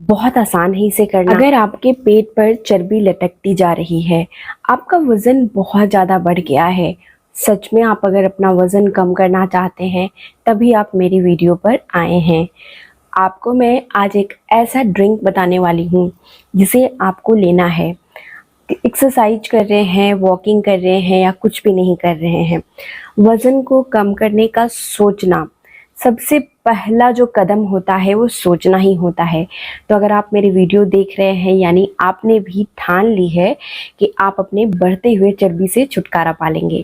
बहुत आसान है इसे करना। अगर आपके पेट पर चर्बी लटकती जा रही है, आपका वज़न बहुत ज़्यादा बढ़ गया है, सच में आप अगर अपना वज़न कम करना चाहते हैं, तभी आप मेरी वीडियो पर आए हैं। आपको मैं आज एक ऐसा ड्रिंक बताने वाली हूँ जिसे आपको लेना है। एक्सरसाइज कर रहे हैं, वॉकिंग कर रहे हैं या कुछ भी नहीं कर रहे हैं, वज़न को कम करने का सोचना, सबसे पहला जो कदम होता है वो सोचना ही होता है। तो अगर आप मेरी वीडियो देख रहे हैं यानी आपने भी ठान ली है कि आप अपने बढ़ते हुए चर्बी से छुटकारा पा लेंगे।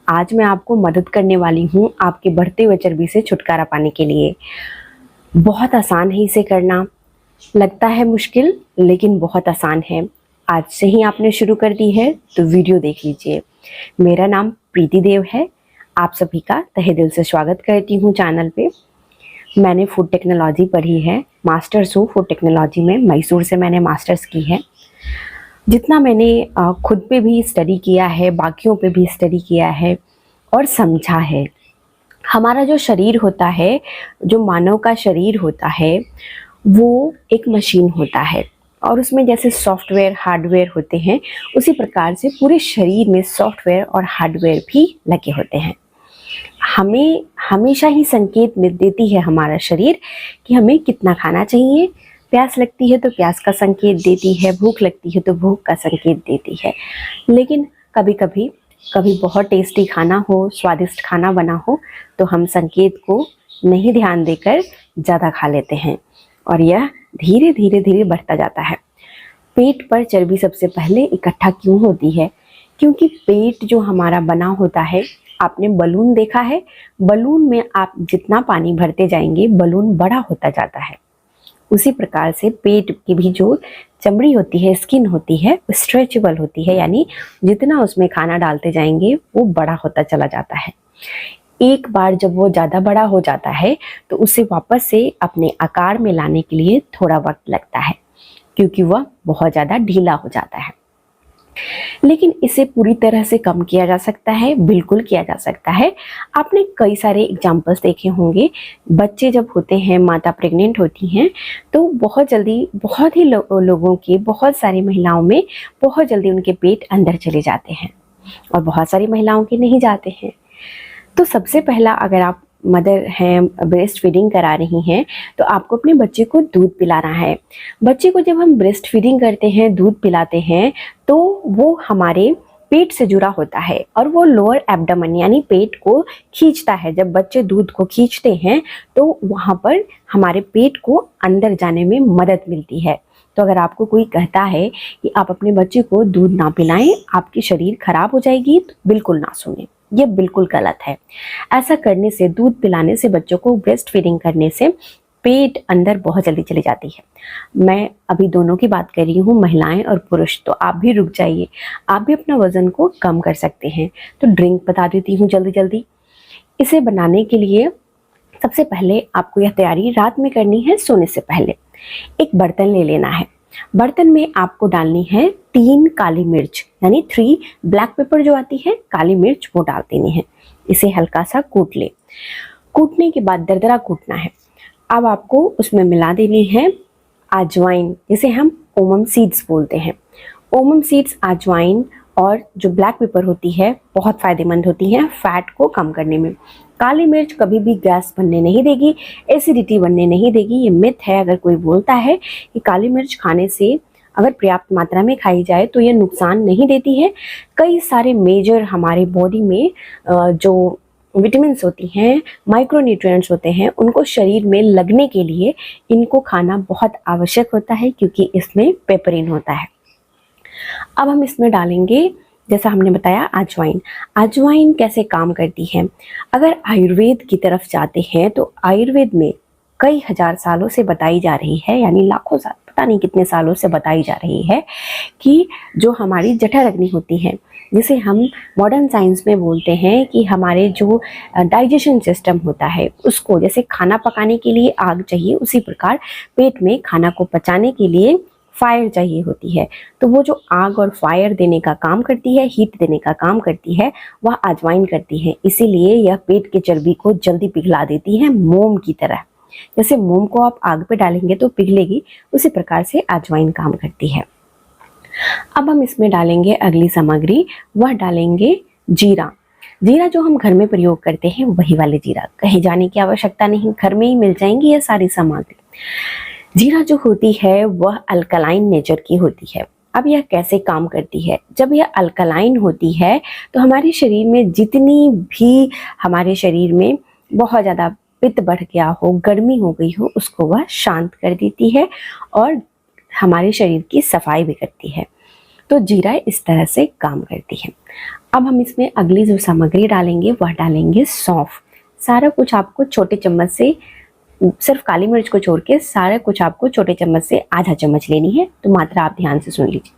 आज मैं आपको मदद करने वाली हूँ आपके बढ़ते हुए चर्बी से छुटकारा पाने के लिए। बहुत आसान है इसे करना, लगता है मुश्किल लेकिन बहुत आसान है। आज से ही आपने शुरू कर दी है तो वीडियो देख लीजिए। मेरा नाम प्रीति देव है, आप सभी का तहे दिल से स्वागत करती हूँ चैनल पे। मैंने फूड टेक्नोलॉजी पढ़ी है, मास्टर्स हूँ फूड टेक्नोलॉजी में, मैसूर से मैंने मास्टर्स की है। जितना मैंने खुद पे भी स्टडी किया है, बाकियों पे भी स्टडी किया है और समझा है, हमारा जो शरीर होता है, जो मानव का शरीर होता है, वो एक मशीन होता है और उसमें जैसे सॉफ्टवेयर हार्डवेयर होते हैं, उसी प्रकार से पूरे शरीर में सॉफ्टवेयर और हार्डवेयर भी लगे होते हैं। हमें हमेशा ही संकेत देती है हमारा शरीर कि हमें कितना खाना चाहिए। प्यास लगती है तो प्यास का संकेत देती है, भूख लगती है तो भूख का संकेत देती है। लेकिन कभी बहुत टेस्टी खाना हो, स्वादिष्ट खाना बना हो तो हम संकेत को नहीं ध्यान देकर ज़्यादा खा लेते हैं और यह धीरे धीरे बढ़ता जाता है। पेट पर चर्बी सबसे पहले इकट्ठा क्यों होती है? क्योंकि पेट जो हमारा बना होता है, आपने बलून देखा है, बलून में आप जितना पानी भरते जाएंगे बलून बड़ा होता जाता है। उसी प्रकार से पेट की भी जो चमड़ी होती है, स्किन होती है, स्ट्रेचेबल होती है, यानी जितना उसमें खाना डालते जाएंगे वो बड़ा होता चला जाता है। एक बार जब वो ज़्यादा बड़ा हो जाता है तो उसे वापस से अपने आकार में लाने के लिए थोड़ा वक्त लगता है, क्योंकि वह बहुत ज़्यादा ढीला हो जाता है। लेकिन इसे पूरी तरह से कम किया जा सकता है, बिल्कुल किया जा सकता है। आपने कई सारे एग्जाम्पल्स देखे होंगे, बच्चे जब होते हैं, माता प्रेग्नेंट होती हैं तो बहुत जल्दी, बहुत ही लोगों के, बहुत सारी महिलाओं में बहुत जल्दी उनके पेट अंदर चले जाते हैं और बहुत सारी महिलाओं के नहीं जाते हैं। तो सबसे पहला, अगर आप मदर हैं, ब्रेस्ट फीडिंग करा रही हैं, तो आपको अपने बच्चे को दूध पिलाना है। बच्चे को जब हम ब्रेस्ट फीडिंग करते हैं, दूध पिलाते हैं, तो वो हमारे पेट से जुड़ा होता है और वो लोअर एब्डोमेन यानी पेट को खींचता है। जब बच्चे दूध को खींचते हैं तो वहाँ पर हमारे पेट को अंदर जाने में मदद मिलती है। तो अगर आपको कोई कहता है कि आप अपने बच्चे को दूध ना पिलाएं, आपकी शरीर खराब हो जाएगी, तो बिल्कुल ना सुने, ये बिल्कुल गलत है। ऐसा करने से, दूध पिलाने से, बच्चों को ब्रेस्ट फीडिंग करने से पेट अंदर बहुत जल्दी चली जाती है। मैं अभी दोनों की बात कर रही हूँ, महिलाएं और पुरुष, तो आप भी रुक जाइए, आप भी अपना वजन को कम कर सकते हैं। तो ड्रिंक बता देती हूँ जल्दी। इसे बनाने के लिए सबसे पहले आपको यह तैयारी रात में करनी है, सोने से पहले। एक बर्तन ले लेना है, बर्तन में आपको डालनी है 3 काली मिर्च, यानी 3 ब्लैक पेपर जो आती है, काली मिर्च, वो डाल देनी है। इसे हल्का सा कूट ले। कूटने के बाद दरदरा कूटना है। अब आपको उसमें मिला देनी है अजवाइन, जिसे हम ओमम सीड्स बोलते हैं। ओमम सीड्स, अजवाइन और जो ब्लैक पेपर होती है, बहुत फ़ायदेमंद होती हैं फैट को कम करने में। काली मिर्च कभी भी गैस बनने नहीं देगी, एसिडिटी बनने नहीं देगी। ये मिथ है, अगर कोई बोलता है कि काली मिर्च खाने से, अगर पर्याप्त मात्रा में खाई जाए तो ये नुकसान नहीं देती है। कई सारे मेजर हमारे बॉडी में जो विटामिन्स होती हैं, माइक्रोन्यूट्रिएंट्स होते हैं, उनको शरीर में लगने के लिए इनको खाना बहुत आवश्यक होता है, क्योंकि इसमें पेपरिन होता है। अब हम इसमें डालेंगे, जैसा हमने बताया, अजवाइन। अजवाइन कैसे काम करती है? अगर आयुर्वेद की तरफ जाते हैं तो आयुर्वेद में कई हजार सालों से बताई जा रही है, यानी लाखों साल, पता नहीं कितने सालों से बताई जा रही है कि जो हमारी जठराग्नि होती है, जिसे हम मॉडर्न साइंस में बोलते हैं कि हमारे जो डाइजेशन सिस्टम होता है, उसको, जैसे खाना पकाने के लिए आग चाहिए, उसी प्रकार पेट में खाना को पचाने के लिए फायर चाहिए होती है। तो वो जो आग और फायर देने का काम करती है, हीट देने का काम करती है, वह अजवाइन करती है। इसीलिए यह पेट के चर्बी को जल्दी पिघला देती है, मोम की तरह। जैसे मोम को आप आग पे डालेंगे तो पिघलेगी, उसी प्रकार से अजवाइन काम करती है। अब हम इसमें डालेंगे अगली सामग्री, वह डालेंगे जीरा। जीरा जो हम घर में प्रयोग करते हैं वही वाले जीरा, कहीं जाने की आवश्यकता नहीं, घर में ही मिल जाएंगी ये सारी सामग्री। जीरा जो होती है वह अल्कलाइन नेचर की होती है। अब यह कैसे काम करती है? जब यह अल्कलाइन होती है तो हमारे शरीर में जितनी भी हमारे शरीर में बहुत ज़्यादा पित्त बढ़ गया हो, गर्मी हो गई हो, उसको वह शांत कर देती है और हमारे शरीर की सफाई भी करती है। तो जीरा इस तरह से काम करती है। अब हम इसमें अगली जो सामग्री डालेंगे वह डालेंगे सौंफ। सारा कुछ आपको छोटे चम्मच से, सिर्फ काली मिर्च को छोड़ के सारा कुछ आपको छोटे चम्मच से आधा चम्मच लेनी है, तो मात्रा आप ध्यान से सुन लीजिए।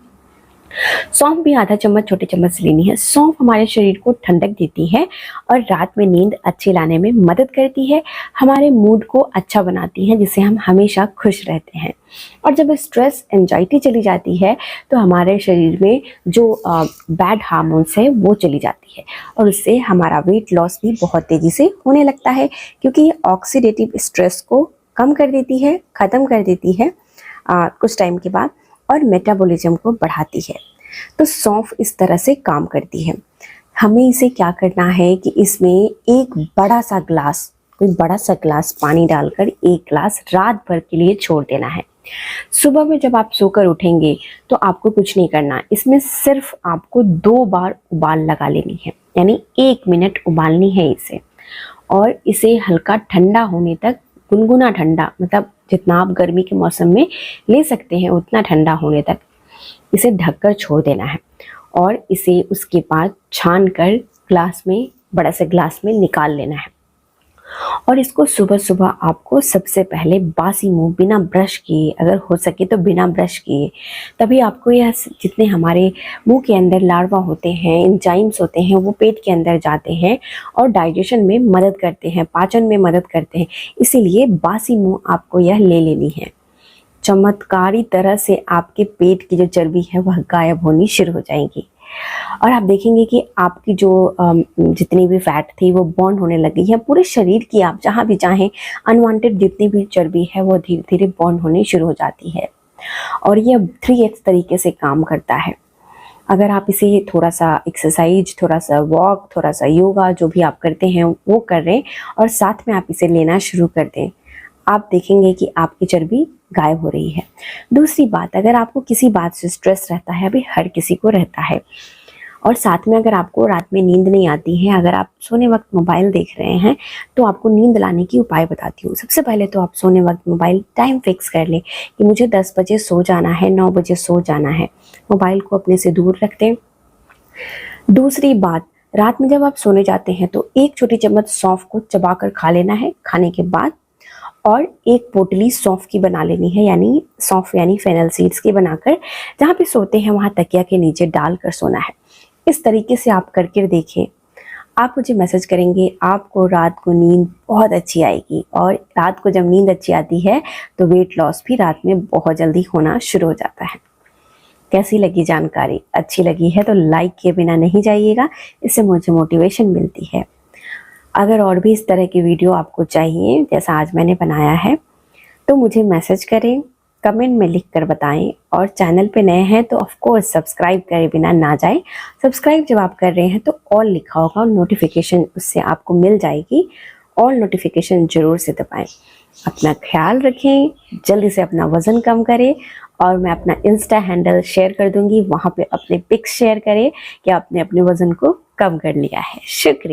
सौंफ भी आधा चम्मच छोटे चम्मच से लेनी है। सौंफ हमारे शरीर को ठंडक देती है और रात में नींद अच्छी लाने में मदद करती है, हमारे मूड को अच्छा बनाती है, जिससे हम हमेशा खुश रहते हैं। और जब स्ट्रेस एंजाइटी चली जाती है तो हमारे शरीर में जो बैड हार्मोन्स है वो चली जाती है और उससे हमारा वेट लॉस भी बहुत तेज़ी से होने लगता है, क्योंकि ये ऑक्सीडेटिव स्ट्रेस को कम कर देती है, ख़त्म कर देती है कुछ टाइम के बाद, और मेटाबॉलिज्म को बढ़ाती है। तो सौंफ इस तरह से काम करती है। हमें इसे क्या करना है कि इसमें एक बड़ा सा ग्लास, कोई बड़ा सा ग्लास पानी डालकर एक ग्लास रात भर के लिए छोड़ देना है। सुबह में जब आप सोकर उठेंगे तो आपको कुछ नहीं करना, इसमें सिर्फ आपको 2 बार उबाल लगा लेनी है, यानी 1 मिनट उबालनी है इसे, और इसे हल्का ठंडा होने तक, गुनगुना ठंडा, मतलब जितना आप गर्मी के मौसम में ले सकते हैं उतना ठंडा होने तक इसे ढककर छोड़ देना है। और इसे उसके बाद छान कर ग्लास में, बड़ा से ग्लास में निकाल लेना है। और इसको सुबह सुबह आपको सबसे पहले बासी मुंह, बिना ब्रश किए, अगर हो सके तो बिना ब्रश किए, तभी आपको यह जितने हमारे मुंह के अंदर लार्वा होते हैं, एंजाइम्स होते हैं, वो पेट के अंदर जाते हैं और डाइजेशन में मदद करते हैं, पाचन में मदद करते हैं। इसीलिए बासी मुंह आपको यह ले लेनी है। चमत्कारी तरह से आपके पेट की जो चर्बी है वह गायब होनी शुरू हो जाएगी और आप देखेंगे कि आपकी जो जितनी भी फैट थी वो बर्न होने लगी है। पूरे शरीर की आप जहाँ भी चाहें अनवांटेड जितनी भी चर्बी है वो धीरे धीरे बर्न होनी शुरू हो जाती है और यह 3x तरीके से काम करता है। अगर आप इसे थोड़ा सा एक्सरसाइज, थोड़ा सा वॉक, थोड़ा सा योगा जो भी आप करते हैं वो कर रहे हैं और साथ में आप इसे लेना शुरू कर दें, आप देखेंगे कि आपकी चर्बी गायब हो रही है। दूसरी बात, अगर आपको किसी बात से स्ट्रेस रहता है, अभी हर किसी को रहता है, और साथ में अगर आपको रात में नींद नहीं आती है, अगर आप सोने वक्त मोबाइल देख रहे हैं, तो आपको नींद लाने की उपाय बताती हूँ। सबसे पहले तो आप सोने वक्त मोबाइल टाइम फिक्स कर लें कि मुझे 10 बजे सो जाना है, 9 बजे सो जाना है। मोबाइल को अपने से दूर रख दें। दूसरी बात, रात में जब आप सोने जाते हैं तो 1 छोटी चम्मच सौंफ को चबा कर खा लेना है खाने के बाद, और एक पोटली सौंफ की बना लेनी है, यानी सौंफ यानी फेनल सीड्स की बनाकर जहाँ पे सोते हैं वहाँ तकिया के नीचे डालकर सोना है। इस तरीके से आप करके देखें, आप मुझे मैसेज करेंगे, आपको रात को नींद बहुत अच्छी आएगी। और रात को जब नींद अच्छी आती है तो वेट लॉस भी रात में बहुत जल्दी होना शुरू हो जाता है। कैसी लगी जानकारी? अच्छी लगी है तो लाइक किए बिना नहीं जाइएगा, इससे मुझे मोटिवेशन मिलती है। अगर और भी इस तरह की वीडियो आपको चाहिए जैसा आज मैंने बनाया है तो मुझे मैसेज करें, कमेंट में लिख कर बताएं, और चैनल पे नए हैं तो ऑफ कोर्स सब्सक्राइब करे बिना ना जाएं। सब्सक्राइब जब आप कर रहे हैं तो ऑल लिखा होगा, नोटिफिकेशन उससे आपको मिल जाएगी, ऑल नोटिफिकेशन जरूर से दबाएं। अपना ख्याल रखें, जल्दी से अपना वज़न कम करें, और मैं अपना इंस्टा हैंडल शेयर कर दूंगी, वहाँ पे अपने पिक्स शेयर करें कि आपने अपने वज़न को कम कर लिया है। शुक्रिया।